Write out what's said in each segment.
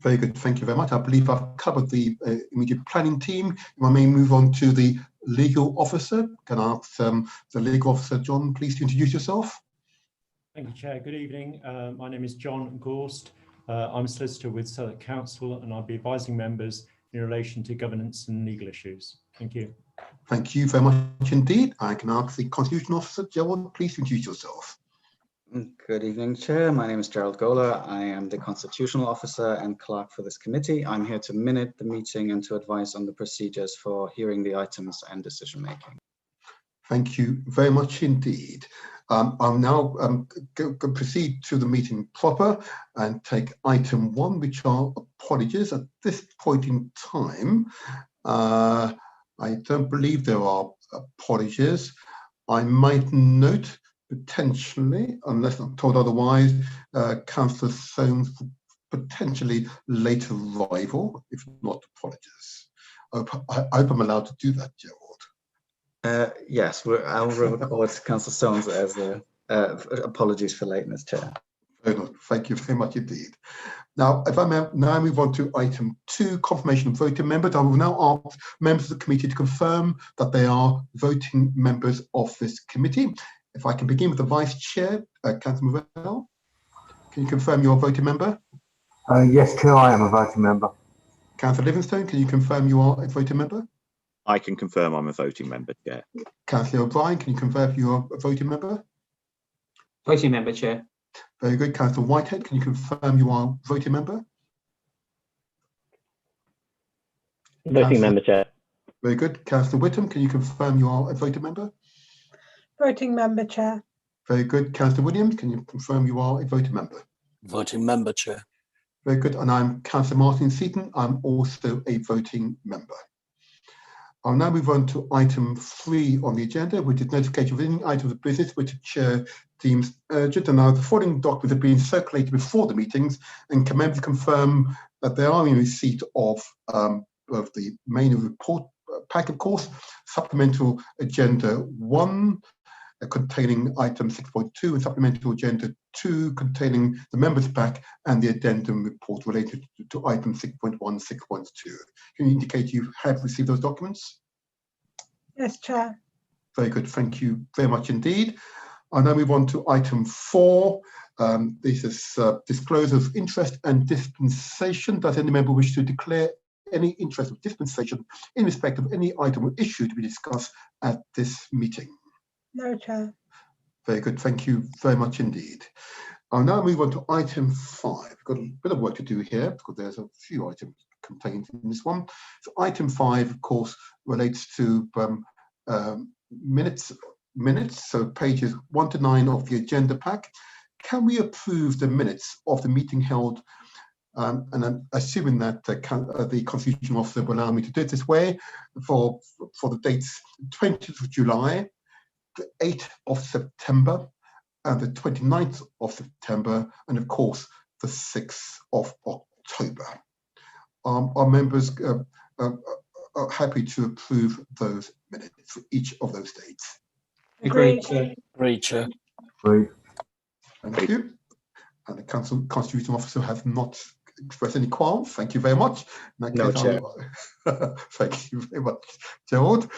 Very good, thank you very much. I believe I've covered the immediate planning team. If I may move on to the legal officer. Can I ask the legal officer, John, please to introduce yourself? Thank you, Chair. Good evening. My name is John Gorst. I'm a solicitor with Southwark Council, and I'll be advising members in relation to governance and legal issues. Thank you. Thank you very much indeed. I can ask the Constitution Officer, Gerald, please introduce yourself. Good evening, Chair. My name is Gerald Gohler. I am the Constitutional Officer and Clerk for this committee. I'm here to minute the meeting and to advise on the procedures for hearing the items and decision making. Thank you very much indeed. I'll now proceed to the meeting proper and take item 1, which are apologies. At this point in time, I don't believe there are apologies. I might note potentially, unless I'm told otherwise, Councillor Soames potentially late arrival, if not apologies. I hope I'm allowed to do that, Gerald. Yes, I'll record Councillor Soames as apologies for lateness, Chair. Very good. Thank you very much indeed. Now, if I may now move on to item 2, confirmation of voting members. I will now ask members of the committee to confirm that they are voting members of this committee. If I can begin with the Vice Chair, Councillor Movell. Can you confirm you're a voting member? Yes, Chair, I am a voting member. Councillor Livingstone, can you confirm you are a voting member? I can confirm I'm a voting member, Chair. Councillor O'Brien, can you confirm you are a voting member? Voting member, Chair. Very good. Councillor Whitehead, can you confirm you are a voting member? Voting member, Chair. Very good. Councillor Whittam, can you confirm you are a voting member? Voting member, Chair. Very good. Councillor Williams, can you confirm you are a voting member? Voting member, Chair. Very good. And I'm Councillor Martin Seaton. I'm also a voting member. I'll now move on to item 3 on the agenda, which is notification of any item of business which the Chair deems urgent. And now the following documents have been circulated before the meetings, and can members confirm that they are in receipt of the main report pack, of course, supplemental agenda 1, containing item 6.2, and supplemental agenda 2 containing the members pack and the addendum report related to item 6.1, 6.2. Can you indicate you have received those documents? Yes, Chair. Very good, thank you very much indeed. I'll now move on to item 4. This is disclosure of interest and dispensation. Does any member wish to declare any interest of dispensation in respect of any item or issue to be discussed at this meeting? No, Chair. Very good, thank you very much indeed. I'll now move on to item 5. We've got a bit of work to do here because there's a few items contained in this one. So item 5, of course, relates to minutes, so pages 1 to 9 of the agenda pack. Can we approve the minutes of the meeting held, and I'm assuming that the Constitutional Officer will allow me to do it this way, for the dates 20th of July, the 8th of September, and the 29th of September, and of course, the 6th of October. Our members are happy to approve those minutes for each of those dates. Agreed. Agreed, Chair. Agreed. Thank you. And the Constitutional Officer has not expressed any qualms. Thank you very much. No, Chair. Thank you very much, Gerald.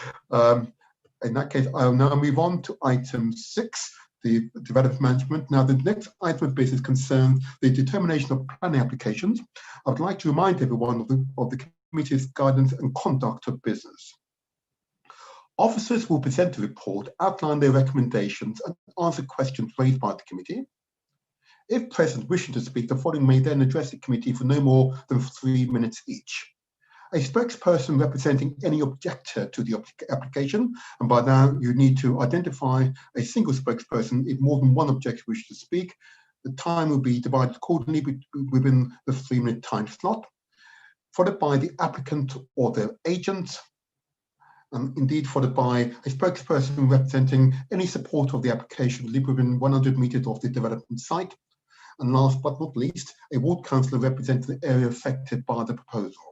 In that case, I'll now move on to item 6, the development management. Now, the next item of business concerns the determination of planning applications. I would like to remind everyone of the committee's guidance and conduct of business. Officers will present a report, outline their recommendations, and answer questions raised by the committee. If present wishing to speak, the following may then address the committee for no more than 3 minutes each. A spokesperson representing any objector to the application, and by now you need to identify a single spokesperson if more than one objector wishes to speak. The time will be divided accordingly within the 3-minute time slot, followed by the applicant or their agent, and indeed followed by a spokesperson representing any support of the application living within 100 meters of the development site. And last but not least, a ward councillor representing the area affected by the proposal.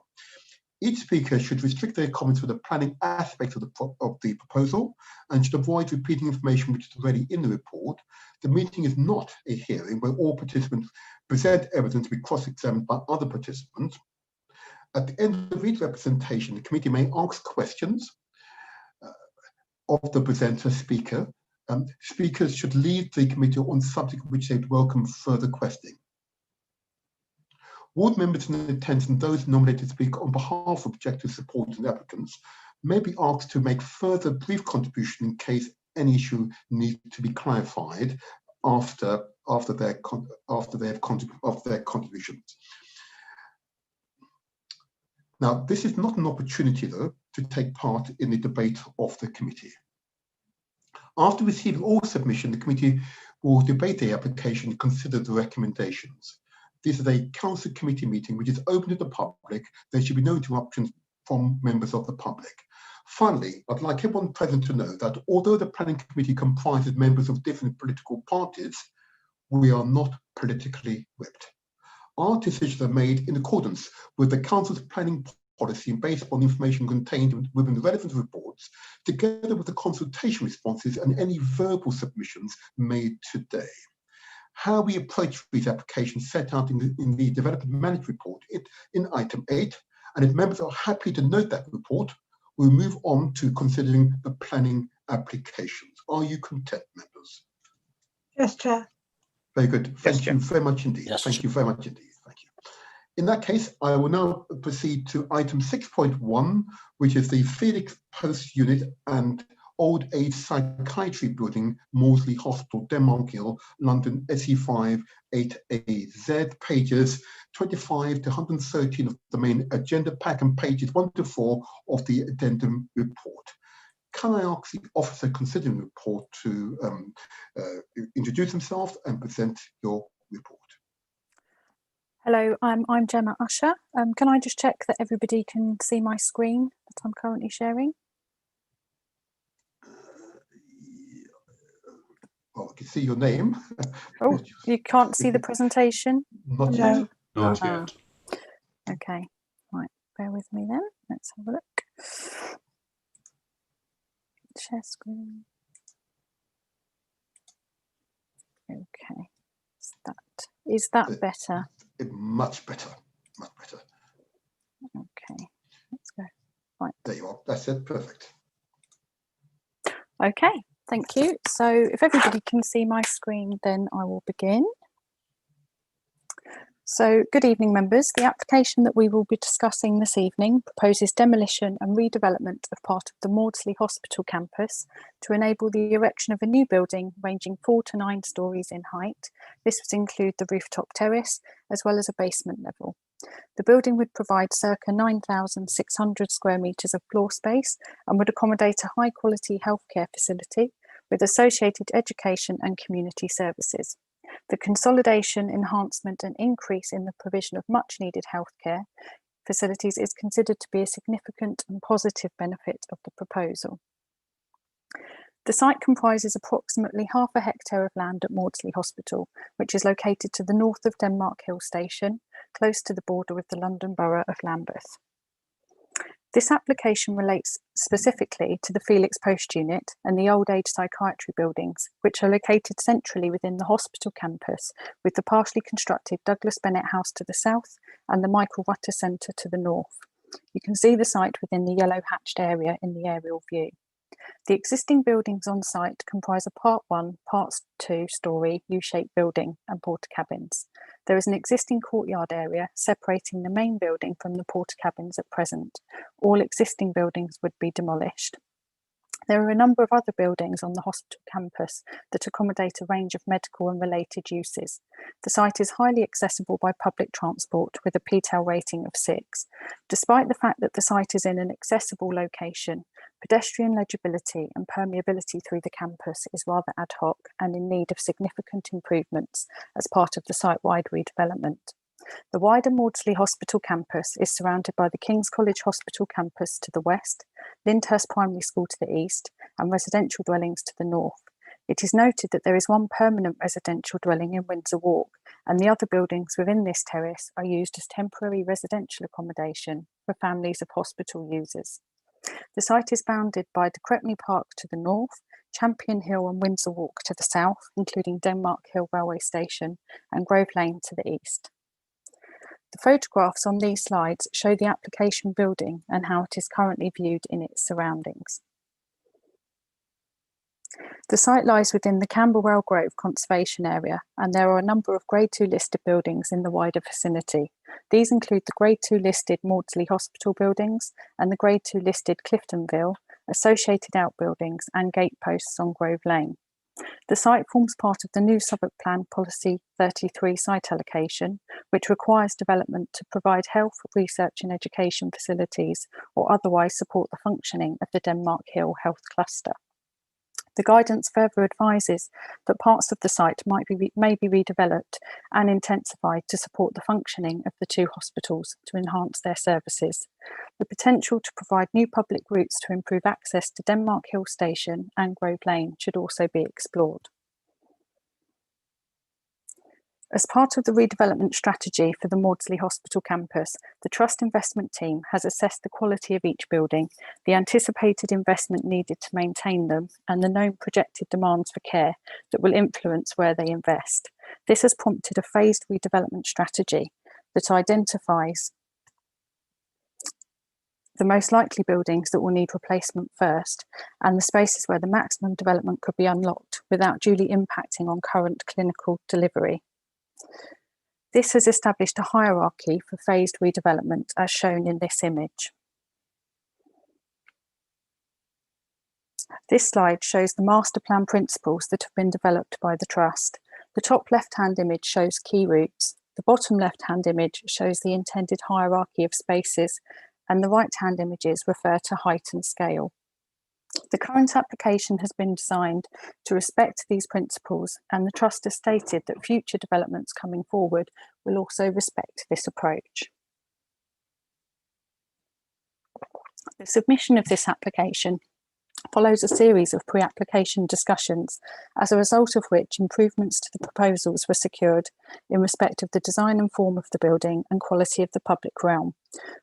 Each speaker should restrict their comments to the planning aspect of the proposal and should avoid repeating information which is already in the report. The meeting is not a hearing where all participants present evidence to be cross-examined by other participants. At the end of each representation, the committee may ask questions of the presenter speaker. Speakers should lead the committee on subject which they'd welcome further questioning. Ward members in attendance and those nominated to speak on behalf of objectors, supporters and applicants may be asked to make further brief contribution in case any issue needs to be clarified after their contributions. Now, this is not an opportunity, though, to take part in the debate of the committee. After receiving all submission, the committee will debate the application and consider the recommendations. This is a council committee meeting which is open to the public. There should be no interruptions from members of the public. Finally, I'd like everyone present to know that although the planning committee comprises members of different political parties, we are not politically whipped. Our decisions are made in accordance with the council's planning policy and based on information contained within the relevant reports, together with the consultation responses and any verbal submissions made today. How we approach these applications set out in the Development Management Report in item 8, and if members are happy to note that report, we'll move on to considering the planning applications. Are you content, members? Yes, Chair. Very good. Thank you very much indeed. Yes. Thank you very much indeed. Thank you. In that case, I will now proceed to item 6.1, which is the Felix Post Unit and Old Age Psychiatry Building, Maudsley Hospital, Denmark Hill, London, SE5 8AZ, pages 25 to 113 of the main agenda pack and pages 1 to 4 of the addendum report. Can I ask the officer considering the report to introduce himself and present your report? Hello, I'm Gemma Usher. Can I just check that everybody can see my screen that I'm currently sharing? Well, I can see your name. Oh, you can't see the presentation? Not yet. Not yet. Okay, right, bear with me then. Let's have a look. Share screen. Okay, is that better? Much better, much better. Okay, let's go. Right. There you are. That's it. Perfect. Okay, thank you. So if everybody can see my screen, then I will begin. So good evening, members. The application that we will be discussing this evening proposes demolition and redevelopment of part of the Maudsley Hospital campus to enable the erection of a new building ranging 4 to 9 stories in height. This would include the rooftop terrace as well as a basement level. The building would provide circa 9,600 square metres of floor space and would accommodate a high quality healthcare facility with associated education and community services. The consolidation, enhancement and increase in the provision of much needed healthcare facilities is considered to be a significant and positive benefit of the proposal. The site comprises approximately half a hectare of land at Maudsley Hospital, which is located to the north of Denmark Hill Station, close to the border with the London Borough of Lambeth. This application relates specifically to the Felix Post Unit and the Old Age Psychiatry buildings, which are located centrally within the hospital campus, with the partially constructed Douglas Bennett House to the south and the Michael Rutter Centre to the north. You can see the site within the yellow hatched area in the aerial view. The existing buildings on site comprise a Part 1, Part 2 storey U-shaped building and porter cabins. There is an existing courtyard area separating the main building from the porter cabins at present. All existing buildings would be demolished. There are a number of other buildings on the hospital campus that accommodate a range of medical and related uses. The site is highly accessible by public transport with a PTEL rating of 6. Despite the fact that the site is in an accessible location, pedestrian legibility and permeability through the campus is rather ad hoc and in need of significant improvements as part of the site-wide redevelopment. The wider Maudsley Hospital campus is surrounded by the King's College Hospital campus to the west, Lyndhurst Primary School to the east, and residential dwellings to the north. It is noted that there is one permanent residential dwelling in Windsor Walk, and the other buildings within this terrace are used as temporary residential accommodation for families of hospital users. The site is bounded by De Crepney Park to the north, Champion Hill and Windsor Walk to the south, including Denmark Hill Railway Station, and Grove Lane to the east. The photographs on these slides show the application building and how it is currently viewed in its surroundings. The site lies within the Camberwell Grove Conservation Area, and there are a number of Grade 2 listed buildings in the wider vicinity. These include the Grade 2 listed Maudsley Hospital buildings and the Grade 2 listed Cliftonville, associated outbuildings and gateposts on Grove Lane. The site forms part of the new Southwark Plan Policy 33 site allocation, which requires development to provide health, research and education facilities or otherwise support the functioning of the Denmark Hill Health Cluster. The guidance further advises that parts of the site may be redeveloped and intensified to support the functioning of the two hospitals to enhance their services. The potential to provide new public routes to improve access to Denmark Hill Station and Grove Lane should also be explored. As part of the redevelopment strategy for the Maudsley Hospital campus, the Trust investment team has assessed the quality of each building, the anticipated investment needed to maintain them, and the known projected demands for care that will influence where they invest. This has prompted a phased redevelopment strategy that identifies the most likely buildings that will need replacement first, and the spaces where the maximum development could be unlocked without duly impacting on current clinical delivery. This has established a hierarchy for phased redevelopment as shown in this image. This slide shows the master plan principles that have been developed by the Trust. The top left-hand image shows key routes, the bottom left-hand image shows the intended hierarchy of spaces, and the right-hand images refer to height and scale. The current application has been designed to respect these principles, and the Trust has stated that future developments coming forward will also respect this approach. The submission of this application follows a series of pre-application discussions, as a result of which improvements to the proposals were secured in respect of the design and form of the building and quality of the public realm.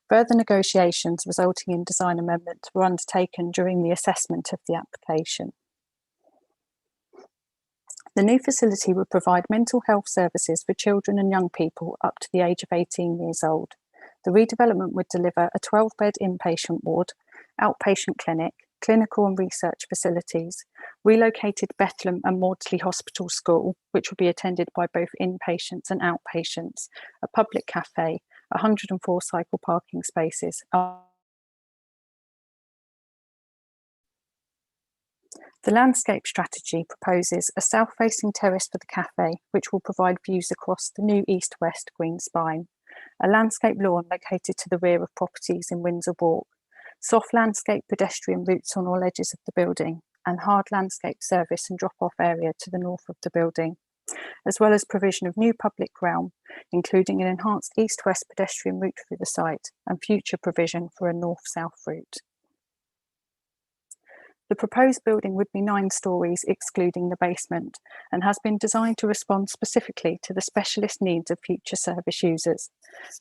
Further negotiations resulting in design amendments were undertaken during the assessment of the application. The new facility would provide mental health services for children and young people up to the age of 18 years old. The redevelopment would deliver a 12-bed inpatient ward, outpatient clinic, clinical and research facilities, relocated Bethlehem and Maudsley Hospital School, which will be attended by both inpatients and outpatients, a public cafe, 104 cycle parking spaces. The landscape strategy proposes a south-facing terrace for the cafe, which will provide views across the new east-west green spine, a landscape lawn located to the rear of properties in Windsor Walk, soft landscape pedestrian routes on all edges of the building, and hard landscape service and drop-off area to the north of the building, as well as provision of new public realm, including an enhanced east-west pedestrian route through the site and future provision for a north-south route. The proposed building would be 9 stories, excluding the basement, and has been designed to respond specifically to the specialist needs of future service users.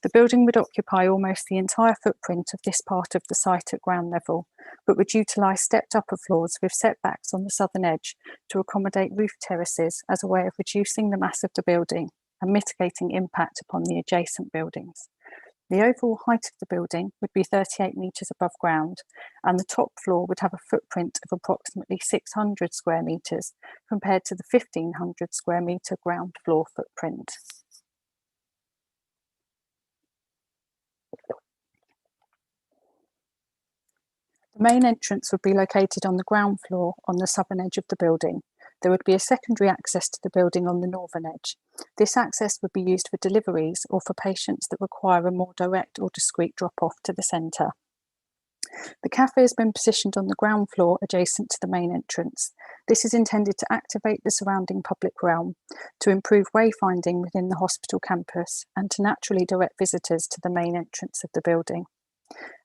The building would occupy almost the entire footprint of this part of the site at ground level, but would utilise stepped upper floors with setbacks on the southern edge to accommodate roof terraces as a way of reducing the mass of the building and mitigating impact upon the adjacent buildings. The overall height of the building would be 38 metres above ground, and the top floor would have a footprint of approximately 600 square metres compared to the 1,500 square metre ground floor footprint. The main entrance would be located on the ground floor on the southern edge of the building. There would be a secondary access to the building on the northern edge. This access would be used for deliveries or for patients that require a more direct or discreet drop-off to the centre. The cafe has been positioned on the ground floor adjacent to the main entrance. This is intended to activate the surrounding public realm, to improve wayfinding within the hospital campus, and to naturally direct visitors to the main entrance of the building.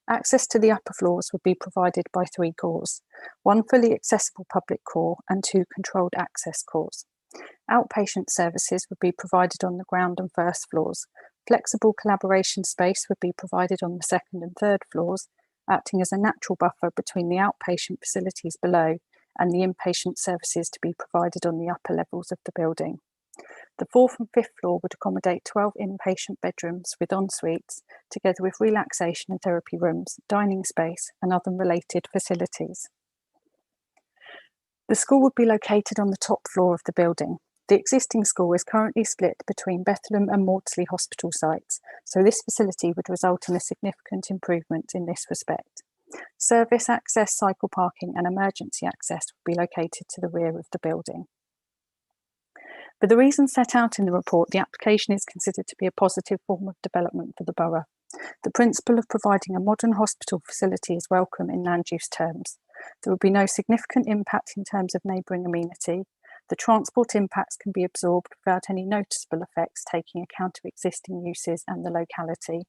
Access to the upper floors would be provided by 3 cores, 1 fully accessible public core and 2 controlled access cores. Outpatient services would be provided on the ground and first floors, Flexible collaboration space would be provided on the second and third floors, acting as a natural buffer between the outpatient facilities below and the inpatient services to be provided on the upper levels of the building. The fourth and fifth floor would accommodate 12 inpatient bedrooms with en-suites, together with relaxation and therapy rooms, dining space, and other related facilities. The school would be located on the top floor of the building. The existing school is currently split between Bethlehem and Maudsley hospital sites, so this facility would result in a significant improvement in this respect. Service access, cycle parking, and emergency access would be located to the rear of the building. For the reasons set out in the report, the application is considered to be a positive form of development for the borough. The principle of providing a modern hospital facility is welcome in land use terms. There will be no significant impact in terms of neighbouring amenity. The transport impacts can be absorbed without any noticeable effects, taking account of existing uses and the locality.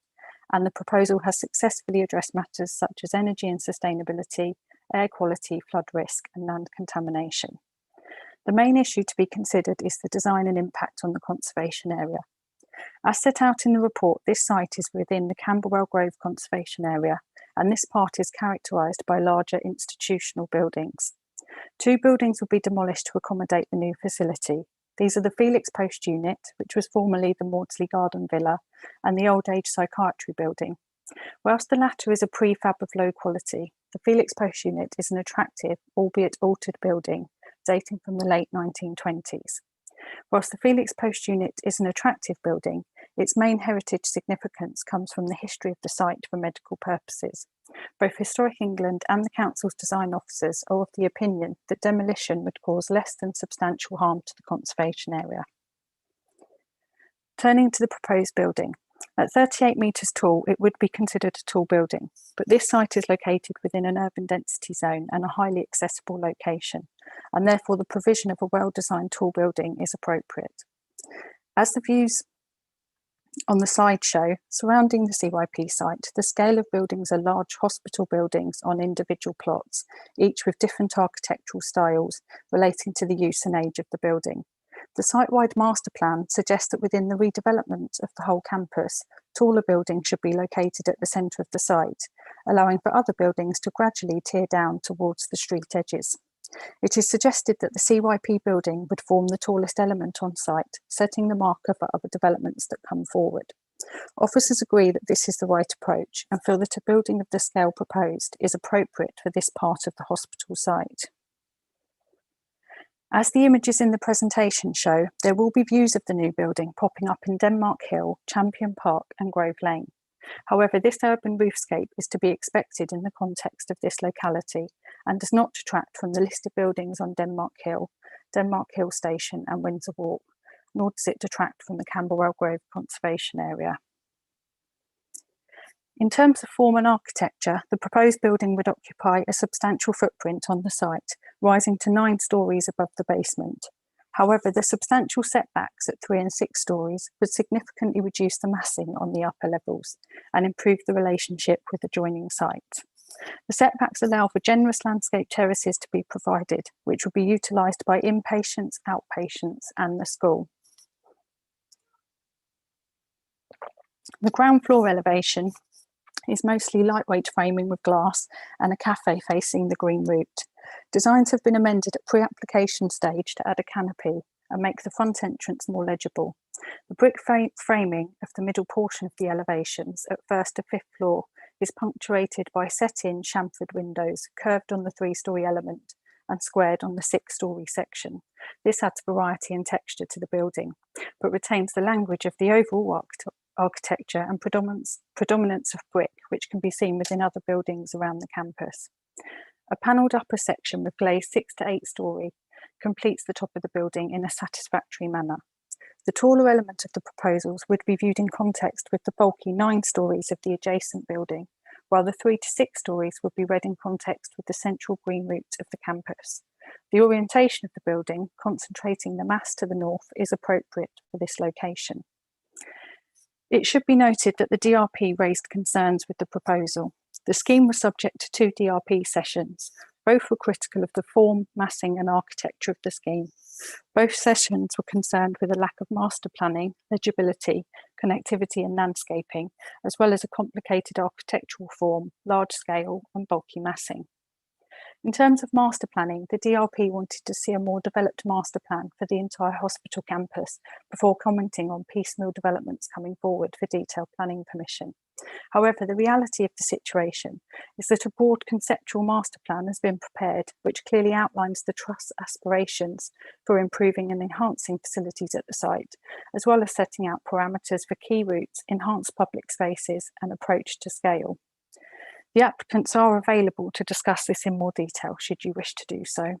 And the proposal has successfully addressed matters such as energy and sustainability, air quality, flood risk, and land contamination. The main issue to be considered is the design and impact on the conservation area. As set out in the report, this site is within the Camberwell Grove Conservation Area, and this part is characterised by larger institutional buildings. 2 buildings will be demolished to accommodate the new facility. These are the Felix Post Unit, which was formerly the Maudsley Garden Villa, and the Old Age Psychiatry Building. Whilst the latter is a prefab of low quality, the Felix Post Unit is an attractive, albeit altered building, dating from the late 1920s. Whilst the Felix Post Unit is an attractive building, its main heritage significance comes from the history of the site for medical purposes. Both Historic England and the Council's design officers are of the opinion that demolition would cause less than substantial harm to the conservation area. Turning to the proposed building. At 38 metres tall, it would be considered a tall building, but this site is located within an urban density zone and a highly accessible location, and therefore the provision of a well-designed tall building is appropriate. As the views on the side show, surrounding the CYP site, the scale of buildings are large hospital buildings on individual plots, each with different architectural styles relating to the use and age of the building. The site-wide master plan suggests that within the redevelopment of the whole campus, taller buildings should be located at the centre of the site, allowing for other buildings to gradually tear down towards the street edges. It is suggested that the CYP building would form the tallest element on site, setting the marker for other developments that come forward. Officers agree that this is the right approach and feel that a building of the scale proposed is appropriate for this part of the hospital site. As the images in the presentation show, there will be views of the new building popping up in Denmark Hill, Champion Park and Grove Lane. However, this urban roofscape is to be expected in the context of this locality and does not detract from the listed buildings on Denmark Hill Station and Windsor Walk, nor does it detract from the Camberwell Grove Conservation Area. In terms of form and architecture, the proposed building would occupy a substantial footprint on the site, rising to 9 stories above the basement. However, the substantial setbacks at 3 and 6 stories would significantly reduce the massing on the upper levels and improve the relationship with adjoining sites. The setbacks allow for generous landscape terraces to be provided, which will be utilised by inpatients, outpatients and the school. The ground floor elevation is mostly lightweight framing with glass and a cafe facing the green route. Designs have been amended at pre-application stage to add a canopy and make the front entrance more legible. The brick framing of the middle portion of the elevations at 1st to 5th floor is punctuated by set-in chamfered windows curved on the 3-storey element and squared on the 6-storey section. This adds variety and texture to the building, but retains the language of the overall architecture and predominance of brick, which can be seen within other buildings around the campus. A panelled upper section with glazed 6 to 8 storey completes the top of the building in a satisfactory manner. The taller element of the proposals would be viewed in context with the bulky 9 stories of the adjacent building, while the 3 to 6 stories would be read in context with the central green route of the campus. The orientation of the building, concentrating the mass to the north, is appropriate for this location. It should be noted that the DRP raised concerns with the proposal. The scheme was subject to 2 DRP sessions. Both were critical of the form, massing and architecture of the scheme. Both sessions were concerned with a lack of master planning, legibility, connectivity and landscaping, as well as a complicated architectural form, large scale and bulky massing. In terms of master planning, the DRP wanted to see a more developed master plan for the entire hospital campus before commenting on piecemeal developments coming forward for detailed planning permission. However, the reality of the situation is that a broad conceptual master plan has been prepared, which clearly outlines the Trust's aspirations for improving and enhancing facilities at the site, as well as setting out parameters for key routes, enhanced public spaces and approach to scale. The applicants are available to discuss this in more detail should you wish to do so.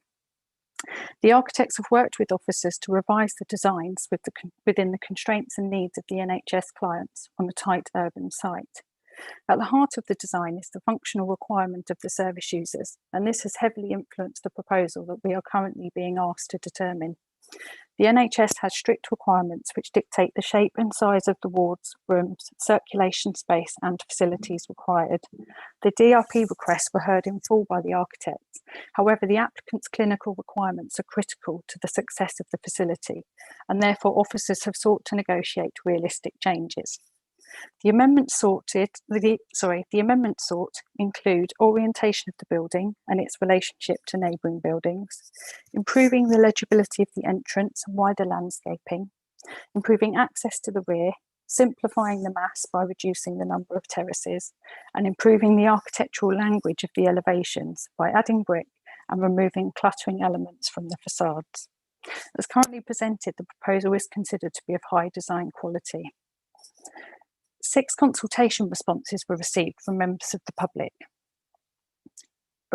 The architects have worked with officers to revise the designs within the constraints and needs of the NHS clients on a tight urban site. At the heart of the design is the functional requirement of the service users, and this has heavily influenced the proposal that we are currently being asked to determine. The NHS has strict requirements which dictate the shape and size of the wards, rooms, circulation space and facilities required. The DRP requests were heard in full by the architects. However, the applicant's clinical requirements are critical to the success of the facility, and therefore officers have sought to negotiate realistic changes. The amendments sought include orientation of the building and its relationship to neighbouring buildings, improving the legibility of the entrance and wider landscaping, improving access to the rear, simplifying the mass by reducing the number of terraces, and improving the architectural language of the elevations by adding brick and removing cluttering elements from the facades. As currently presented, the proposal is considered to be of high design quality. 6 consultation responses were received from members of the public,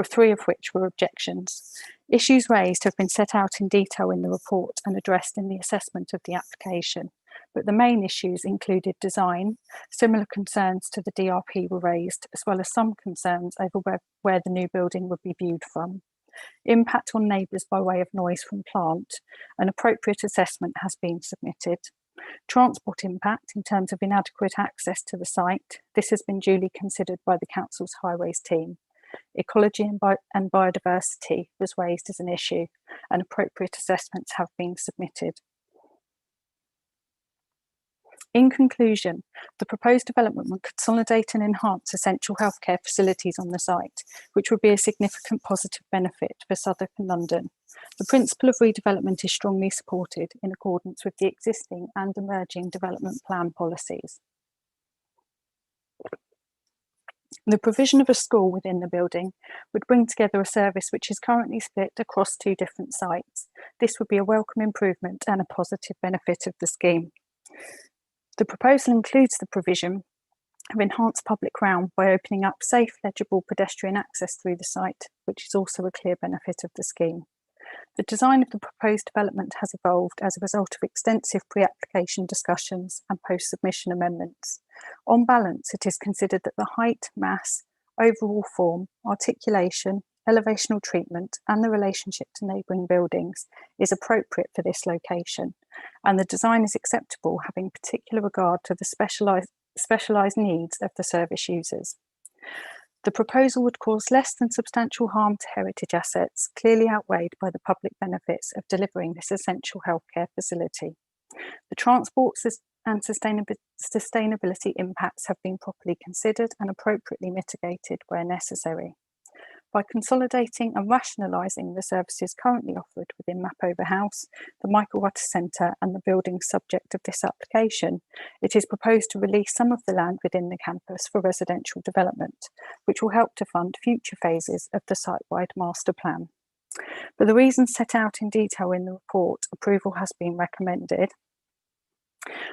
3 of which were objections. Issues raised have been set out in detail in the report and addressed in the assessment of the application, but the main issues included design. Similar concerns to the DRP were raised, as well as some concerns over where the new building would be viewed from. Impact on neighbours by way of noise from plant. An appropriate assessment has been submitted. Transport impact in terms of inadequate access to the site. This has been duly considered by the Council's Highways team. Ecology and biodiversity was raised as an issue, and appropriate assessments have been submitted. In conclusion, the proposed development will consolidate and enhance essential healthcare facilities on the site, which would be a significant positive benefit for Southwark and London. The principle of redevelopment is strongly supported in accordance with the existing and emerging development plan policies. The provision of a school within the building would bring together a service which is currently split across 2 different sites. This would be a welcome improvement and a positive benefit of the scheme. The proposal includes the provision of enhanced public realm by opening up safe, legible pedestrian access through the site, which is also a clear benefit of the scheme. The design of the proposed development has evolved as a result of extensive pre-application discussions and post-submission amendments. On balance, it is considered that the height, mass, overall form, articulation, elevational treatment and the relationship to neighbouring buildings is appropriate for this location, and the design is acceptable having particular regard to the specialised needs of the service users. The proposal would cause less than substantial harm to heritage assets, clearly outweighed by the public benefits of delivering this essential healthcare facility. The transport and sustainability impacts have been properly considered and appropriately mitigated where necessary. By consolidating and rationalising the services currently offered within Mapover House, the Michael Rutter Centre and the buildings subject of this application, it is proposed to release some of the land within the campus for residential development, which will help to fund future phases of the site-wide master plan. For the reasons set out in detail in the report, approval has been recommended.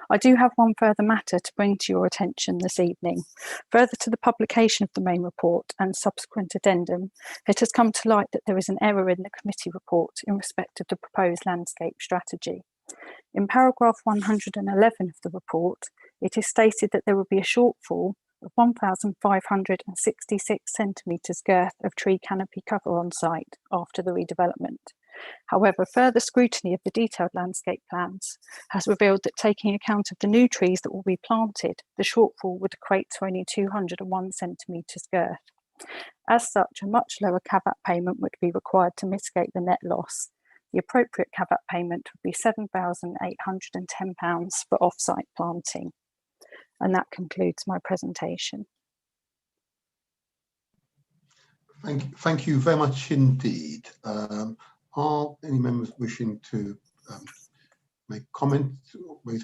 I do have one further matter to bring to your attention this evening. Further to the publication of the main report and subsequent addendum, it has come to light that there is an error in the committee report in respect of the proposed landscape strategy. In paragraph 111 of the report, it is stated that there will be a shortfall of 1,566 centimetres girth of tree canopy cover on site after the redevelopment. However, further scrutiny of the detailed landscape plans has revealed that taking account of the new trees that will be planted, the shortfall would equate to only 201 centimetres girth. As such, a much lower caveat payment would be required to mitigate the net loss. The appropriate caveat payment would be £7,810 for off-site planting. And that concludes my presentation. Thank you very much indeed. Are any members wishing to raise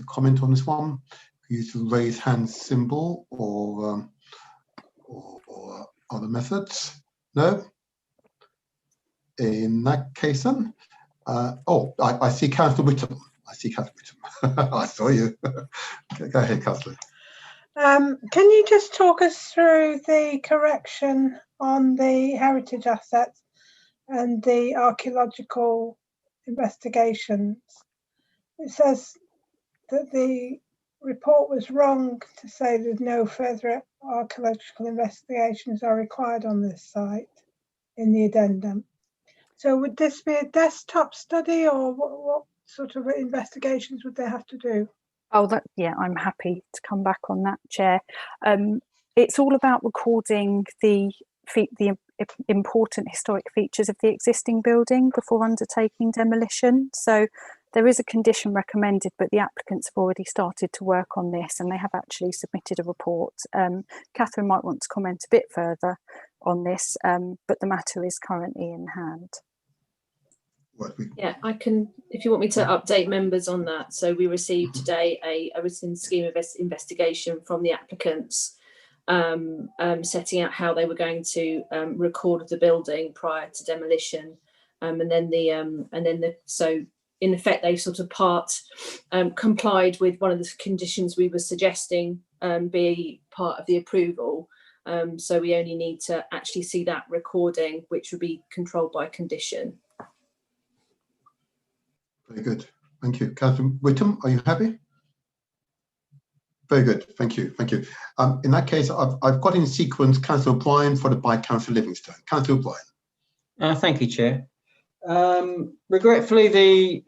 a comment on this one? Use the raise hand symbol or other methods? No? In that case then, I see Councillor Whittam. I saw you. Go ahead, Councillor. Can you just talk us through the correction on the heritage assets and the archaeological investigations? It says that the report was wrong to say that no further archaeological investigations are required on this site in the addendum. So would this be a desktop study, or what sort of investigations would they have to do? Oh, yeah, I'm happy to come back on that, Chair. It's all about recording the important historic features of the existing building before undertaking demolition. So there is a condition recommended, but the applicants have already started to work on this and they have actually submitted a report. Catherine might want to comment a bit further on this, but the matter is currently in hand. Yeah, I can, if you want me to update members on that. So we received today a written scheme of investigation from the applicants, setting out how they were going to record the building prior to demolition, so in effect they sort of complied with one of the conditions we were suggesting be part of the approval. So we only need to actually see that recording, which would be controlled by condition. Very good. Thank you. Councillor Whittam, are you happy? Very good. Thank you. Thank you. In that case, I've got in sequence Councillor O'Brien followed by Councillor Livingstone. Councillor O'Brien. Thank you, Chair. Regretfully, the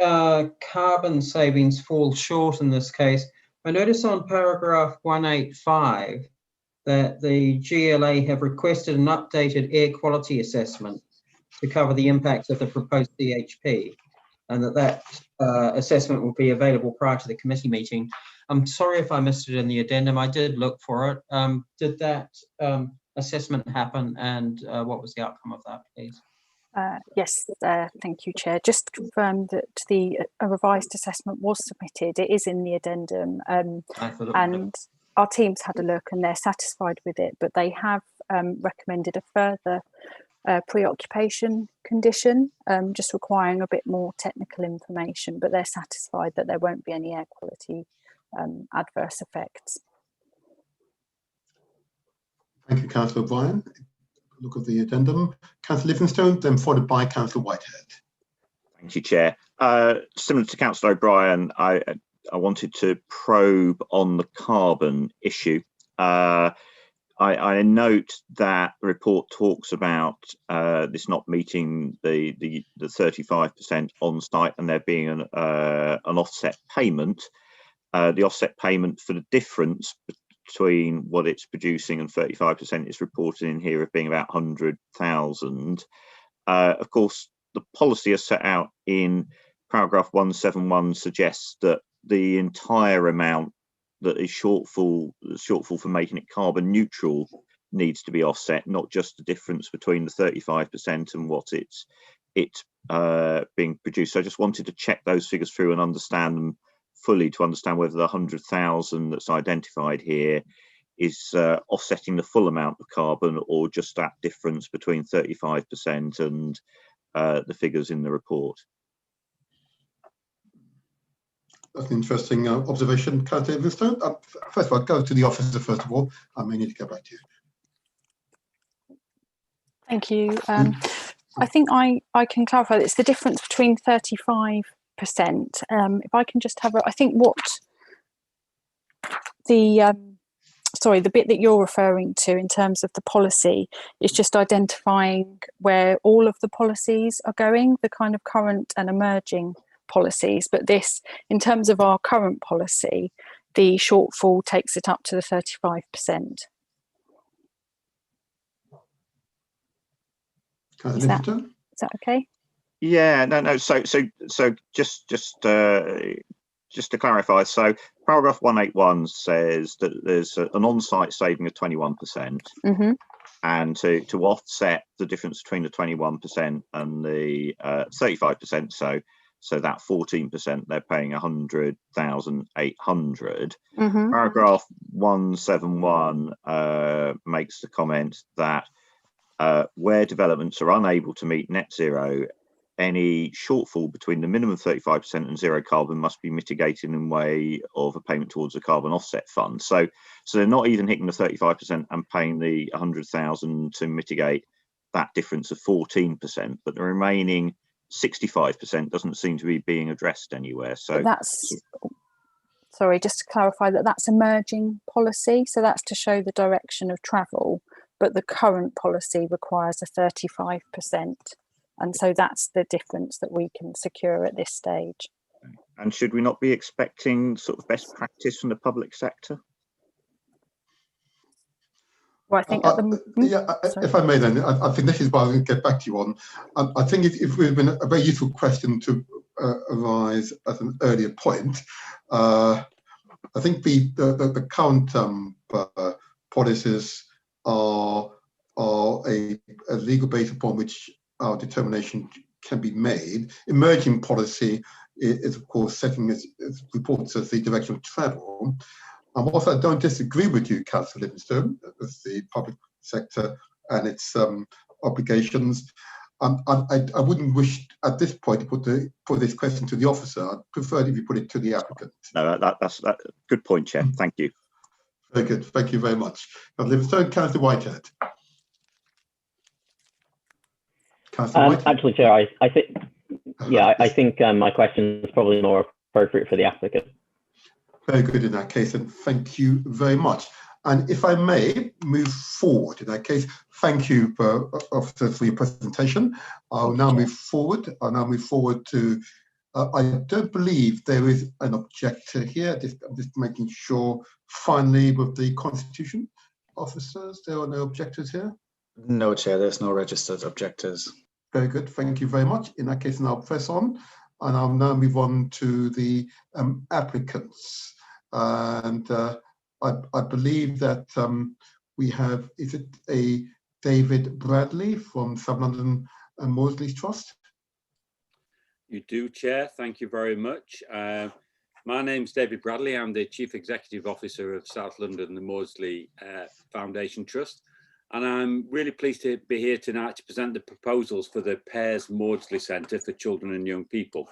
carbon savings fall short in this case. I notice on paragraph 185 that the GLA have requested an updated air quality assessment to cover the impact of the proposed CHP, and that assessment will be available prior to the committee meeting. I'm sorry if I missed it in the addendum. I did look for it. Did that assessment happen, and what was the outcome of that, please? Yes, thank you, Chair. Just to confirm that a revised assessment was submitted. It is in the addendum, and our teams had a look and they're satisfied with it, but they have recommended a further preoccupation condition, just requiring a bit more technical information, but they're satisfied that there won't be any air quality adverse effects. Thank you, Councillor O'Brien. Look at the addendum. Councillor Livingstone, then followed by Councillor Whitehead. Thank you, Chair. Similar to Councillor O'Brien, I wanted to probe on the carbon issue. I note that the report talks about this not meeting the 35% on site and there being an offset payment. The offset payment for the difference between what it's producing and 35% is reported in here of being about 100,000. Of course, the policy as set out in paragraph 171 suggests that the entire amount that is shortfall for making it carbon neutral needs to be offset, not just the difference between the 35% and what it's being produced. So I just wanted to check those figures through and understand them fully to understand whether the 100,000 that's identified here is offsetting the full amount of carbon or just that difference between 35% and the figures in the report. That's an interesting observation, Councillor Livingstone. First of all, go to the officer first of all. I may need to get back to you. Thank you. I think I can clarify. It's the difference between 35%. If I can just have I think what the the bit that you're referring to in terms of the policy is just identifying where all of the policies are going, the kind of current and emerging policies. But this, in terms of our current policy, the shortfall takes it up to the 35%. Is that okay? Yeah, no. So just to clarify, so paragraph 181 says that there's an on-site saving of 21%, and to offset the difference between the 21% and the 35%, so that 14%, they're paying 100,800. Paragraph 171 makes the comment that where developments are unable to meet net zero, any shortfall between the minimum 35% and zero carbon must be mitigated in way of a payment towards a carbon offset fund. So they're not even hitting the 35% and paying the 100,000 to mitigate that difference of 14%, but the remaining 65% doesn't seem to be being addressed anywhere. So that's, sorry, just to clarify, that's emerging policy. So that's to show the direction of travel, but the current policy requires a 35%. And so that's the difference that we can secure at this stage. And should we not be expecting sort of best practice from the public sector? Well, I think if I may then, I think this is what I'm going to get back to you on. I think it would have been a very useful question to arise at an earlier point. I think the current policies are a legal base upon which our determination can be made. Emerging policy is, of course, setting its reports as the direction of travel. And whilst I don't disagree with you, Councillor Livingstone, as the public sector and its obligations, I wouldn't wish at this point to put this question to the officer. I'd prefer if you put it to the applicant. No, that's a good point, Chair. Thank you. Very good. Thank you very much. Councillor Livingstone, Councillor Whitehead. Actually, Chair, I think, I think my question is probably more appropriate for the applicant. Very good in that case, and thank you very much. And if I may move forward in that case, thank you, Officer, for your presentation. I'll now move forward. To, I don't believe there is an objector here. I'm just making sure, finally, with the Constitution officers, there are no objectors here. No, Chair, there's no registered objectors. Very good, thank you very much. In that case, I'll press on, and I'll now move on to the applicants. And I believe that we have, is it a David Bradley from South London and Maudsley Trust? You do, Chair, thank you very much. My name's David Bradley. I'm the Chief Executive Officer of South London and Maudsley Foundation Trust. And I'm really pleased to be here tonight to present the proposals for the Pears Maudsley Centre for Children and Young People.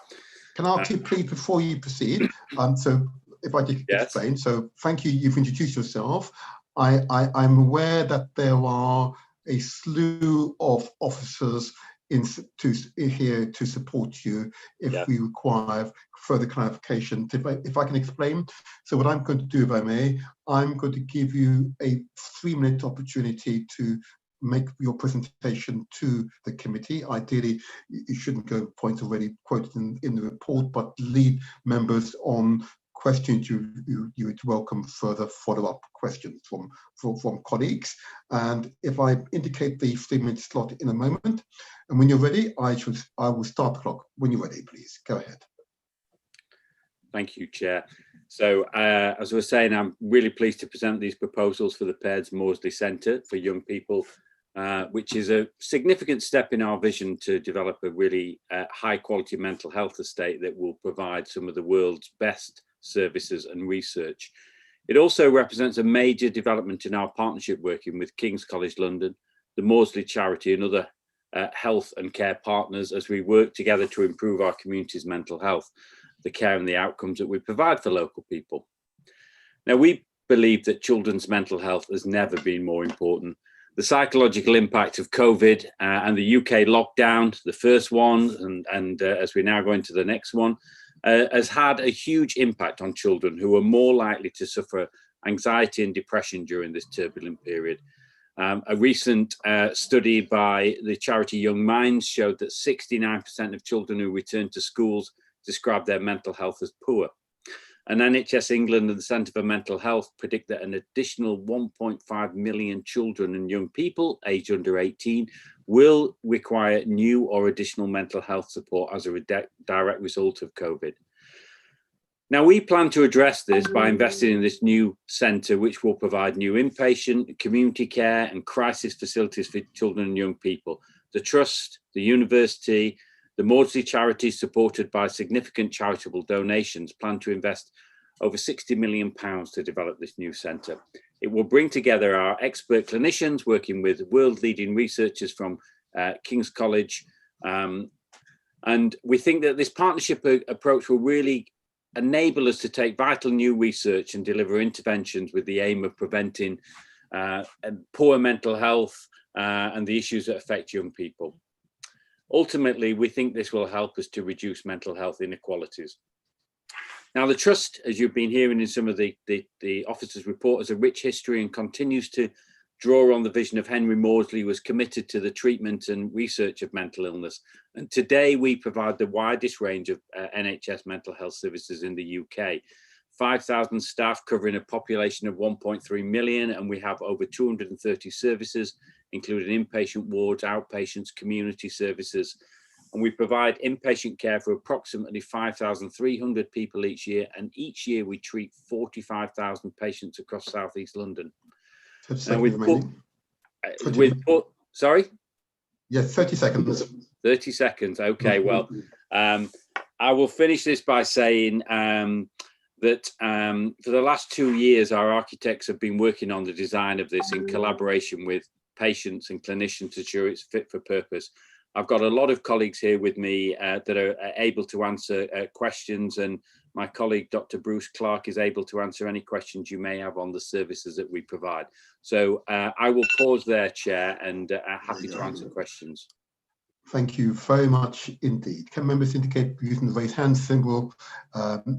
Can I ask you, please, before you proceed, so if I could explain, so thank you, you've introduced yourself. I'm aware that there are a slew of officers here to support you if we require further clarification. If I can explain, so what I'm going to do, if I may, I'm going to give you a 3-minute opportunity to make your presentation to the committee. Ideally, you shouldn't go points already quoted in the report, but lead members on questions you would welcome further follow-up questions from colleagues. And if I indicate the 3-minute slot in a moment, and when you're ready, I will start the clock. When you're ready, please go ahead. Thank you, Chair. So as I was saying, I'm really pleased to present these proposals for the Pears Maudsley Centre for Young People, which is a significant step in our vision to develop a really high quality mental health estate that will provide some of the world's best services and research. It also represents a major development in our partnership working with King's College London, the Maudsley Charity and other health and care partners as we work together to improve our community's mental health, the care and the outcomes that we provide for local people. Now, we believe that children's mental health has never been more important. The psychological impact of COVID and the UK lockdown, the first one, and as we now go into the next one, has had a huge impact on children who are more likely to suffer anxiety and depression during this turbulent period. A recent study by the charity Young Minds showed that 69% of children who return to schools describe their mental health as poor. And NHS England and the Centre for Mental Health predict that an additional 1.5 million children and young people aged under 18 will require new or additional mental health support as a direct result of COVID. Now, we plan to address this by investing in this new centre, which will provide new inpatient, community care and crisis facilities for children and young people. The Trust, the University, the Maudsley charities, supported by significant charitable donations, plan to invest over £60 million to develop this new centre. It will bring together our expert clinicians working with world-leading researchers from King's College. And we think that this partnership approach will really enable us to take vital new research and deliver interventions with the aim of preventing poor mental health and the issues that affect young people. Ultimately, we think this will help us to reduce mental health inequalities. Now, the Trust, as you've been hearing in some of the officers' report, has a rich history and continues to draw on the vision of Henry Maudsley, who was committed to the treatment and research of mental illness. And today we provide the widest range of NHS mental health services in the UK. 5,000 staff covering a population of 1.3 million, and we have over 230 services, including inpatient wards, outpatients, community services. And we provide inpatient care for approximately 5,300 people each year, and each year we treat 45,000 patients across South East London. Sorry? Yes, 30 seconds. 30 seconds, okay, well, I will finish this by saying that for the last 2 years, our architects have been working on the design of this in collaboration with patients and clinicians to ensure it's fit for purpose. I've got a lot of colleagues here with me that are able to answer questions, and my colleague, Dr. Bruce Clark, is able to answer any questions you may have on the services that we provide. So I will pause there, Chair, and happy to answer questions. Thank you very much indeed. Can members indicate using the raise hand symbol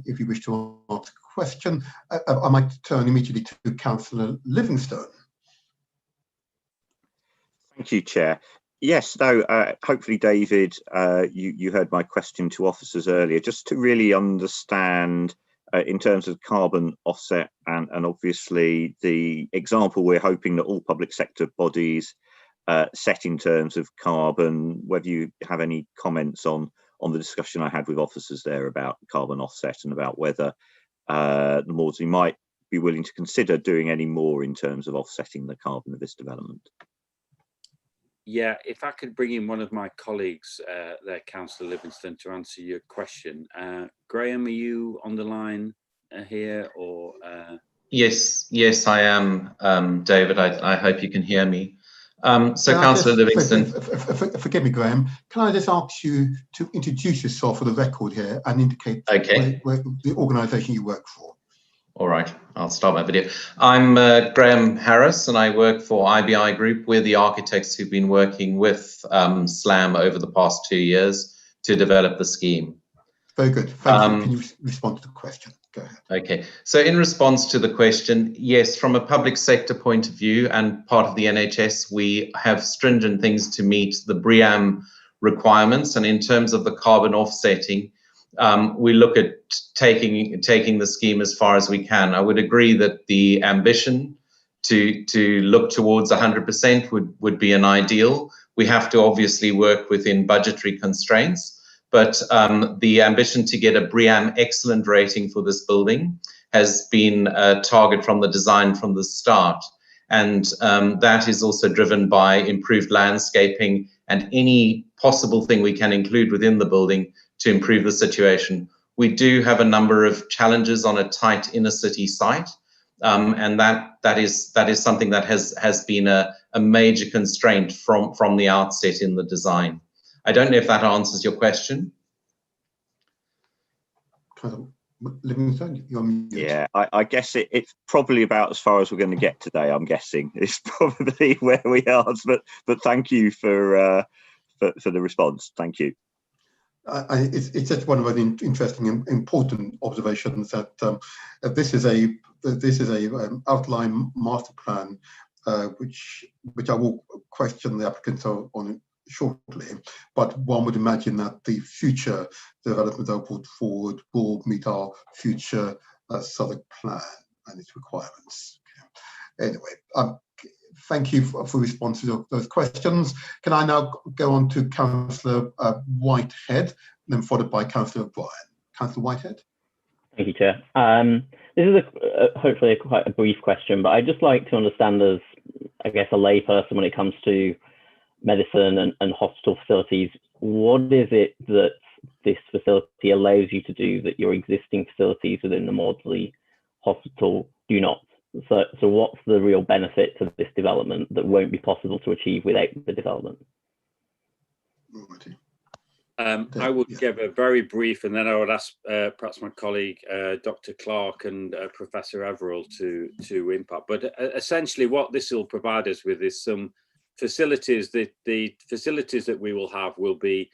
if you wish to ask a question? I might turn immediately to Councillor Livingstone. Thank you, Chair. Yes, no, hopefully, David, you heard my question to officers earlier, just to really understand in terms of carbon offset and obviously the example we're hoping that all public sector bodies set in terms of carbon, whether you have any comments on the discussion I had with officers there about carbon offset and about whether the Maudsley might be willing to consider doing any more in terms of offsetting the carbon of this development. Yeah, if I could bring in one of my colleagues there, Councillor Livingston, to answer your question. Graham, are you on the line here or? Yes, I am, David. I hope you can hear me. So Councillor Livingston. Forgive me, Graham. Can I just ask you to introduce yourself for the record here and indicate where the organisation you work for? All right, I'll start my video. I'm Graham Harris, and I work for IBI Group. We're the architects who've been working with SLAM over the past 2 years to develop the scheme. Very good. Thank you. Can you respond to the question? Go ahead. Okay. So in response to the question, yes, from a public sector point of view and part of the NHS, we have stringent things to meet the BREEAM requirements. And in terms of the carbon offsetting, we look at taking the scheme as far as we can. I would agree that the ambition to look towards 100% would be an ideal. We have to obviously work within budgetary constraints, but the ambition to get a BREEAM excellent rating for this building has been a target from the design from the start. And that is also driven by improved landscaping and any possible thing we can include within the building to improve the situation. We do have a number of challenges on a tight inner city site, and that is something that has been a major constraint from the outset in the design. I don't know if that answers your question. Yeah, I guess it's probably about as far as we're going to get today. I'm guessing it's probably where we are. But thank you for the response. Thank you. It's just one of the interesting and important observations that this is a outline master plan which I will question the applicants on shortly, but one would imagine that the future developments that are put forward will meet our future Southwark plan and its requirements. Anyway, thank you for responses to those questions. Can I now go on to Councillor Whitehead, then followed by Councillor O'Brien. Councillor Whitehead. Thank you, Chair. This is hopefully quite a brief question, but I'd just like to understand as, I guess, a layperson when it comes to medicine and hospital facilities, what is it that this facility allows you to do that your existing facilities within the Maudsley Hospital do not? So what's the real benefit to this development that won't be possible to achieve without the development? I would give a very brief, and then I would ask perhaps my colleague Dr. Clark and Professor Everall to impact. But essentially, what this will provide us with is some facilities. The facilities that we will have will be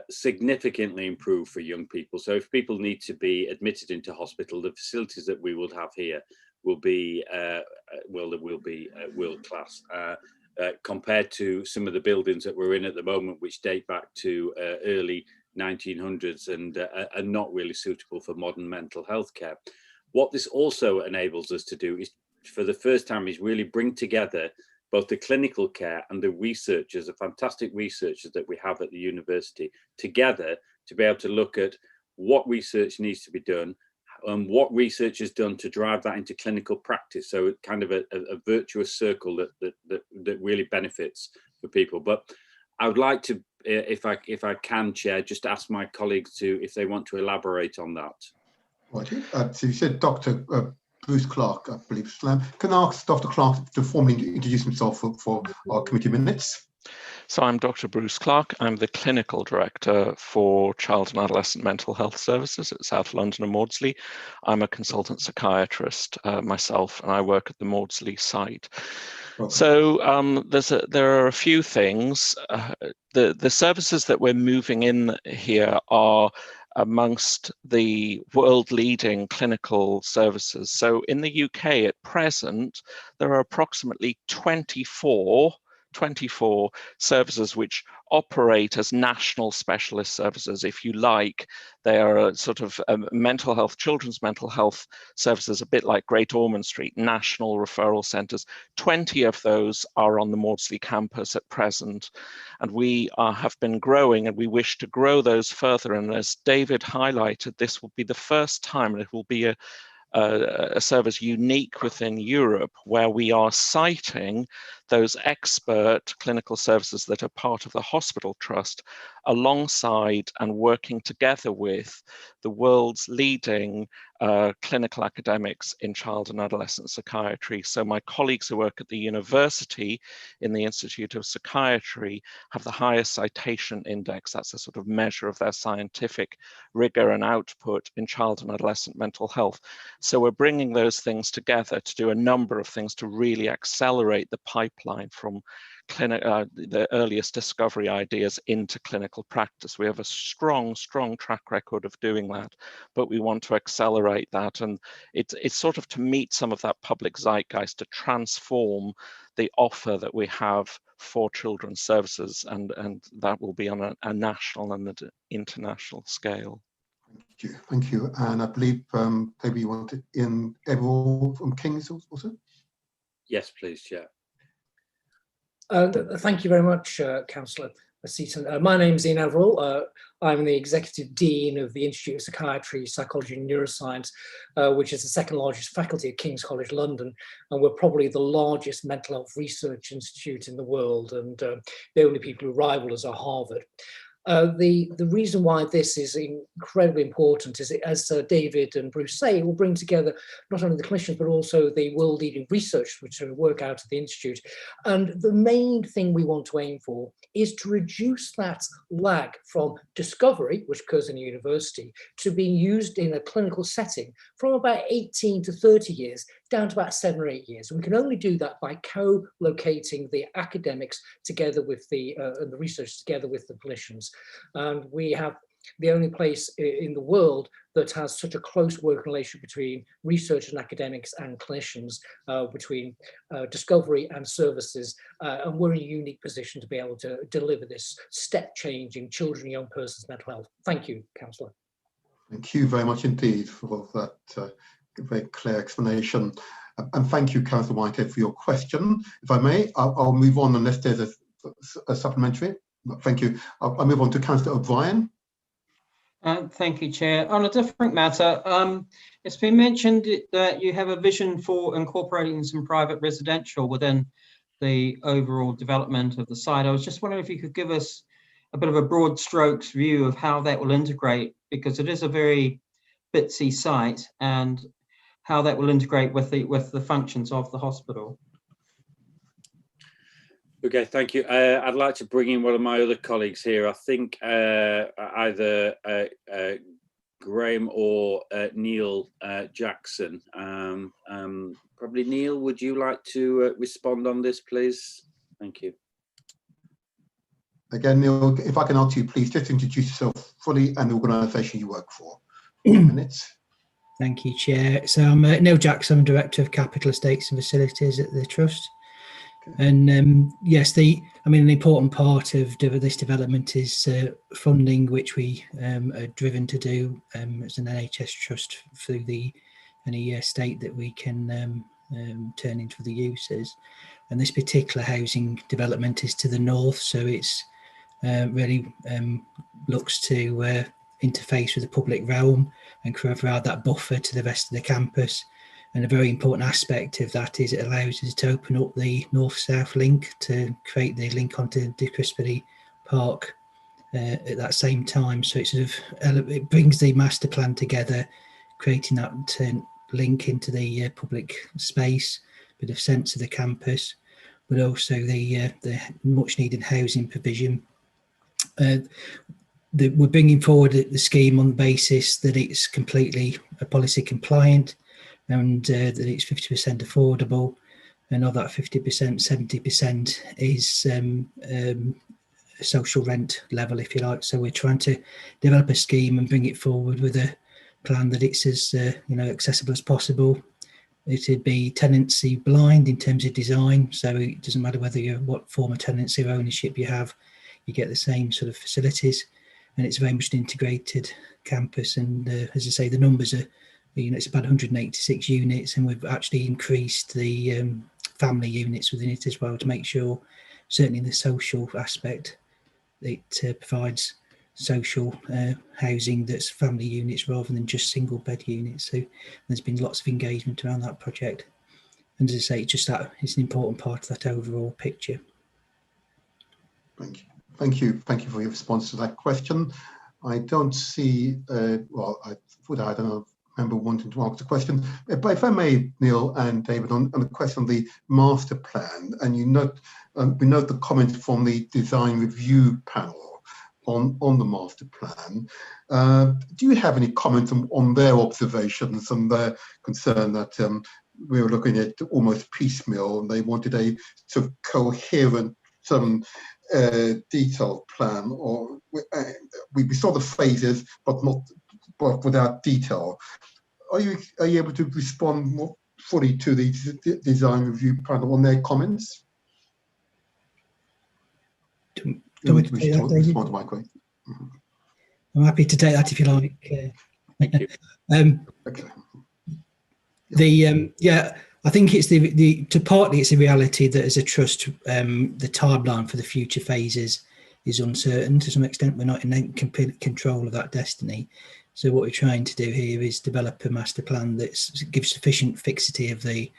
significantly improved for young people. So if people need to be admitted into hospital, the facilities that we will have here will be world class. Compared to some of the buildings that we're in at the moment, which date back to early 1900s and are not really suitable for modern mental health care. What this also enables us to do is, for the first time, is really bring together both the clinical care and the researchers, the fantastic researchers that we have at the university, together to be able to look at what research needs to be done, and what research is done to drive that into clinical practice. So kind of a virtuous circle that really benefits for people. But I would like to, if I can, Chair, just ask my colleagues if they want to elaborate on that. Righty. So you said Dr. Bruce Clark, I believe. Can I ask Dr. Clark to formally introduce himself for our committee minutes? So I'm Dr. Bruce Clark. I'm the Clinical Director for Child and Adolescent Mental Health Services at South London and Maudsley. I'm a consultant psychiatrist myself, and I work at the Maudsley site. Okay. So there are a few things. The services that we're moving in here are amongst the world-leading clinical services. So in the UK at present, there are approximately 24 services which operate as national specialist services, if you like. They are a sort of mental health, children's mental health services, a bit like Great Ormond Street, national referral centres. 20 of those are on the Maudsley campus at present, and we have been growing, and we wish to grow those further. And as David highlighted, this will be the first time, and it will be a service unique within Europe, where we are citing those expert clinical services that are part of the hospital trust alongside and working together with the world's leading clinical academics in child and adolescent psychiatry. So my colleagues who work at the university in the Institute of Psychiatry have the highest citation index. That's a sort of measure of their scientific rigor and output in child and adolescent mental health. So we're bringing those things together to do a number of things to really accelerate the pipeline from the earliest discovery ideas into clinical practice. We have a strong track record of doing that, but we want to accelerate that. And it's sort of to meet some of that public zeitgeist, to transform the offer that we have for children's services, and that will be on a national and an international scale. Thank you. And I believe maybe you wanted in Everall from King's also? Yes, please, Chair. Thank you very much, Councillor Seaton. My name is Ian Everall. I'm the Executive Dean of the Institute of Psychiatry, Psychology and Neuroscience, which is the second largest faculty at King's College London, and we're probably the largest mental health research institute in the world, and the only people who rival us are Harvard. The reason why this is incredibly important is, as David and Bruce say, it will bring together not only the clinicians but also the world-leading research which work out at the Institute. And the main thing we want to aim for is to reduce that lag from discovery, which occurs in a university, to being used in a clinical setting from about 18 to 30 years down to about 7 or 8 years. And we can only do that by co-locating the academics together with and the research together with the clinicians. And we have the only place in the world that has such a close working relationship between research and academics and clinicians, between discovery and services. And we're in a unique position to be able to deliver this step change in children and young persons' mental health. Thank you, Councillor. Thank you very much indeed for that very clear explanation. And thank you, Councillor Whitehead, for your question. If I may, I'll move on unless there's a supplementary. Thank you. I'll move on to Councillor O'Brien. Thank you, Chair. On a different matter, it's been mentioned that you have a vision for incorporating some private residential within the overall development of the site. I was just wondering if you could give us a bit of a broad strokes view of how that will integrate, because it is a very bitsy site, and how that will integrate with the functions of the hospital. Okay, thank you. I'd like to bring in one of my other colleagues here. I think either Graham or Neil Jackson. Probably Neil, would you like to respond on this, please? Thank you. Again, Neil, if I can ask you, please just introduce yourself fully and the organisation you work for. 4 minutes. Thank you, Chair. So I'm Neil Jackson, I'm Director of Capital Estates and Facilities at the Trust. And yes, an important part of this development is funding, which we are driven to do as an NHS trust through any estate that we can turn into the uses. And this particular housing development is to the north, so it's really looks to interface with the public realm and provide that buffer to the rest of the campus. And a very important aspect of that is it allows us to open up the north-south link to create the link onto De Crispity Park at that same time. So it brings the master plan together, creating that link into the public space, bit of sense of the campus, but also the much-needed housing provision. We're bringing forward the scheme on the basis that it's completely policy compliant, and that it's 50% affordable, and of that 50%, 70% is social rent level, if you like. So we're trying to develop a scheme and bring it forward with a plan that it's as accessible as possible. It'd be tenancy blind in terms of design, so it doesn't matter whether what form of tenancy or ownership you have, you get the same sort of facilities, and it's very much an integrated campus. And as I say, the numbers are, it's about 186 units, and we've actually increased the family units within it as well to make sure, certainly in the social aspect, it provides social housing that's family units rather than just single bed units. So there's been lots of engagement around that project, and as I say, it's an important part of that overall picture. Thank you for your response to that question. I don't see I don't know, member wanting to ask a question, but if I may, Neil and David, on the question on the master plan, and we note the comments from the design review panel on the master plan. Do you have any comments on their observations and their concern that we were looking at almost piecemeal, and they wanted a sort of coherent, detailed plan, or we saw the phases but without detail? Are you able to respond more fully to the design review panel on their comments? Do you want me to respond to my question? I'm happy to take that if you like. Thank you. Okay. I think it's partly it's a reality that as a trust, the timeline for the future phases is uncertain to some extent. We're not in complete control of that destiny. So what we're trying to do here is develop a master plan that gives sufficient fixity of the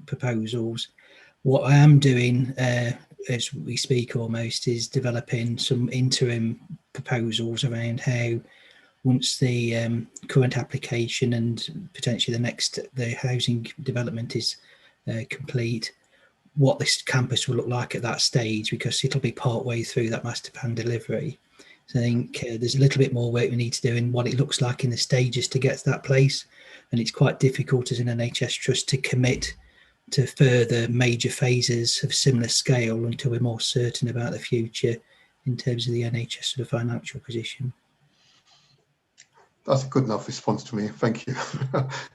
proposals. What I am doing as we speak almost is developing some interim proposals around how, once the current application and potentially the housing development is complete, what this campus will look like at that stage, because it'll be part way through that master plan delivery. So I think there's a little bit more work we need to do in what it looks like in the stages to get to that place. And it's quite difficult as an NHS trust to commit to further major phases of similar scale until we're more certain about the future in terms of the NHS sort of financial position. That's a good enough response to me. Thank you.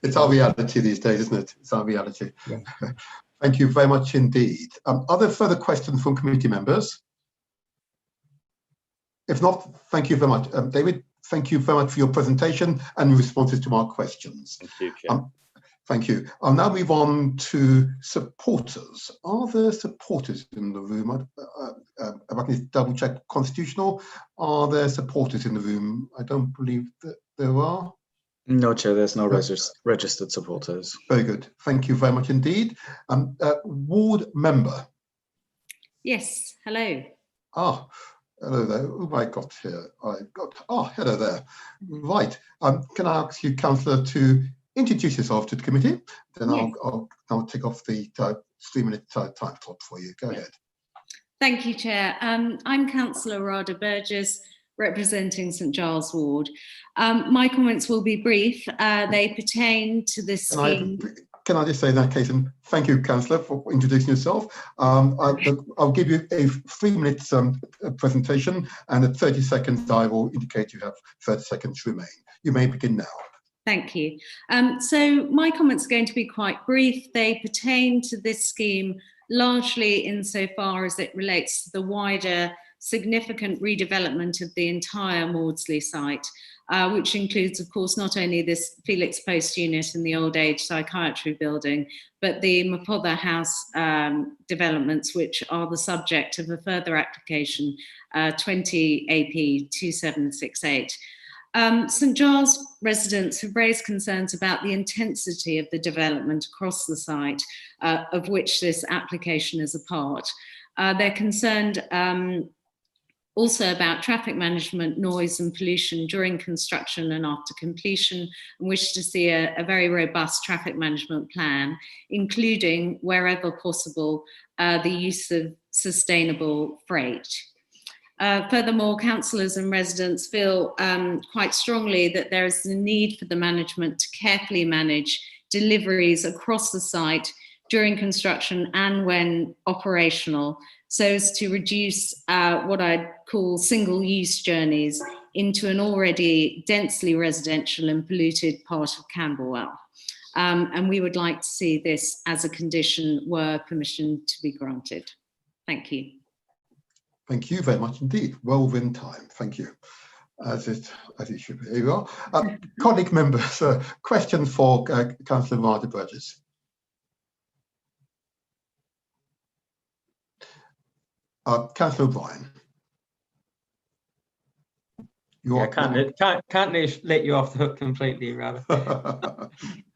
It's our reality these days, isn't it? It's our reality. Yeah. Thank you very much indeed. Are there further questions from committee members? If not, thank you very much. David, thank you very much for your presentation and responses to our questions. Thank you, Chair. Thank you. I'll now move on to supporters. Are there supporters in the room? If I can just double check constitutional, are there supporters in the room? I don't believe that there are. No, Chair, there's no registered supporters. Very good. Thank you very much indeed. Ward member. Yes, hello. Ah, hello there. Who have I got here? Hello there. Right. Can I ask you, Councillor, to introduce yourself to the committee? Then yes. I'll take off the 3-minute time clock for you. Go ahead. Thank you, Chair. I'm Councillor Rada Burgess, representing St Giles Ward. My comments will be brief. They pertain to this scheme. Can I just say in that case, and thank you, Councillor, for introducing yourself. I'll give you a 3-minute presentation, and at 30 seconds, I will indicate you have 30 seconds remain. You may begin now. Thank you. So my comments are going to be quite brief. They pertain to this scheme largely insofar as it relates to the wider significant redevelopment of the entire Maudsley site, which includes, of course, not only this Felix Post unit and the old age psychiatry building, but the Mapother House developments, which are the subject of a further application, 20 AP 2768. St Giles residents have raised concerns about the intensity of the development across the site, of which this application is a part. They're concerned also about traffic management, noise and pollution during construction and after completion, and wish to see a very robust traffic management plan, including, wherever possible, the use of sustainable freight. Furthermore, councillors and residents feel quite strongly that there is a need for the management to carefully manage deliveries across the site during construction and when operational, so as to reduce what I'd call single-use journeys into an already densely residential and polluted part of Camberwell. And we would like to see this as a condition were permission to be granted. Thank you. Thank you very much indeed. Well within time. Thank you. As it should be. Here you are. Colleague members, question for Councillor Rada Burgess. Councillor O'Brien. Can't let you off the hook completely, rather.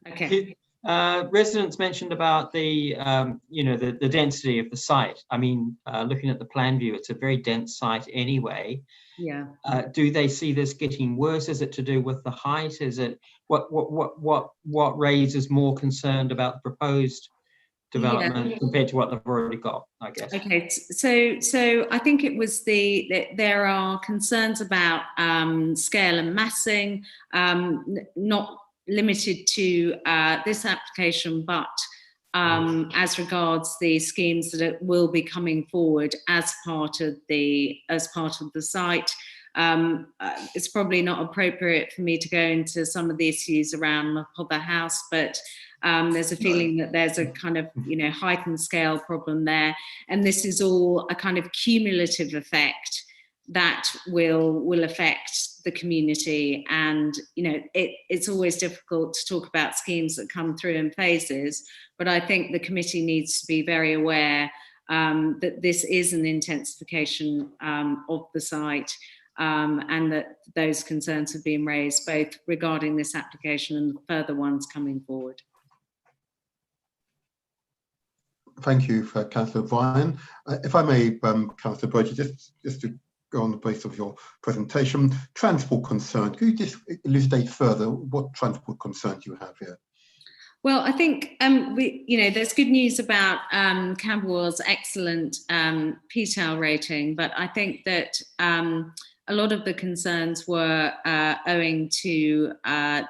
Okay. Residents mentioned about the the density of the site. I mean, looking at the plan view, it's a very dense site anyway. Yeah. Do they see this getting worse? Is it to do with the height? Is it what raises more concerned about the proposed development compared to what they've already got, I guess? Okay, so I think it was there are concerns about scale and massing, not limited to this application, but as regards the schemes that will be coming forward as part of the site. It's probably not appropriate for me to go into some of the issues around Mapother House, but there's a feeling that there's a kind of heightened scale problem there, and this is all a kind of cumulative effect that will affect the community. And it's always difficult to talk about schemes that come through in phases, but I think the committee needs to be very aware that this is an intensification of the site, and that those concerns have been raised both regarding this application and the further ones coming forward. Thank you, Councillor O'Brien. If I may, Councillor Burgess, just to go on the basis of your presentation, transport concern. Could you just elucidate further what transport concerns you have here? Well, I think there's good news about Camberwell's excellent PTAL rating, but I think that a lot of the concerns were owing to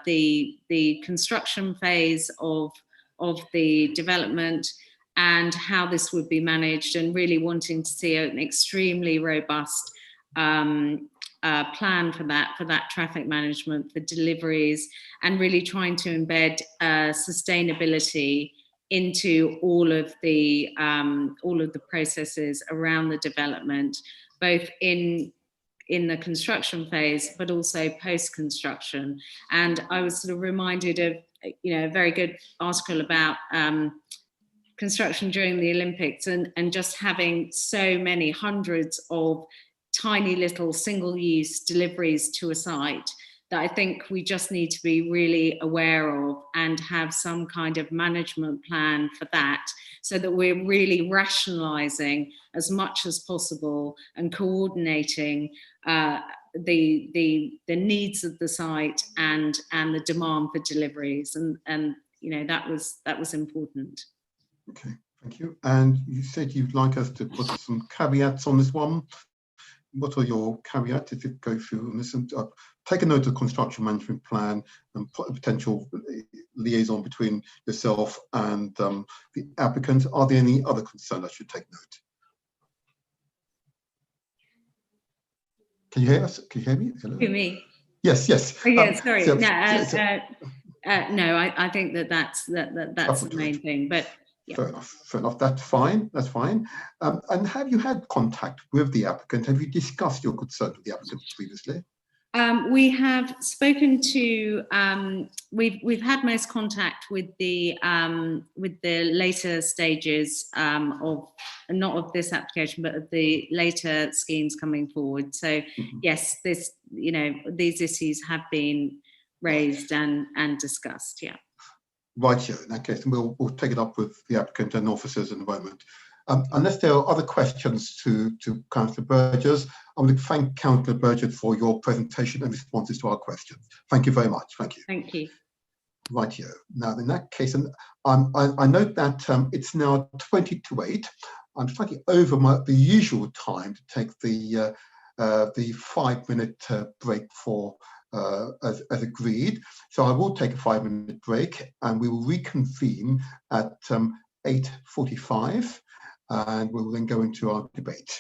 the construction phase of the development and how this would be managed, and really wanting to see an extremely robust plan for that traffic management, for deliveries, and really trying to embed sustainability into all of the processes around the development, both in the construction phase, but also post-construction. And I was sort of reminded of a very good article about construction during the Olympics, and just having so many hundreds of tiny little single-use deliveries to a site, that I think we just need to be really aware of and have some kind of management plan for that, so that we're really rationalising as much as possible and coordinating the needs of the site and the demand for deliveries, and that was important. Okay, thank you. And you said you'd like us to put some caveats on this one. What are your caveats if you go through and listen? Take a note of the construction management plan and put a potential liaison between yourself and the applicant. Are there any other concerns I should take note? Can you hear us? Can you hear me? Hello? Hear me? Yes, yes. Oh, yeah, sorry. So, No, I think that's the main thing. But yeah. Fair enough. That's fine. That's fine. And have you had contact with the applicant? Have you discussed your concerns with the applicant previously? We have spoken to. We've had most contact with the later stages of, not of this application, but of the later schemes coming forward. So yes, these issues have been raised and discussed. Yeah. Right, here. In that case, we'll take it up with the applicant and officers in a moment. Unless there are other questions to Councillor Burgess, I want to thank Councillor Burgess for your presentation and responses to our questions. Thank you very much. Thank you. Thank you. Right here. Now, in that case, and I note that it's now 20 to 8. I'm slightly over the usual time to take the 5-minute break for as agreed. So I will take a 5-minute break and we will reconvene at 8:45 and we'll then go into our debate.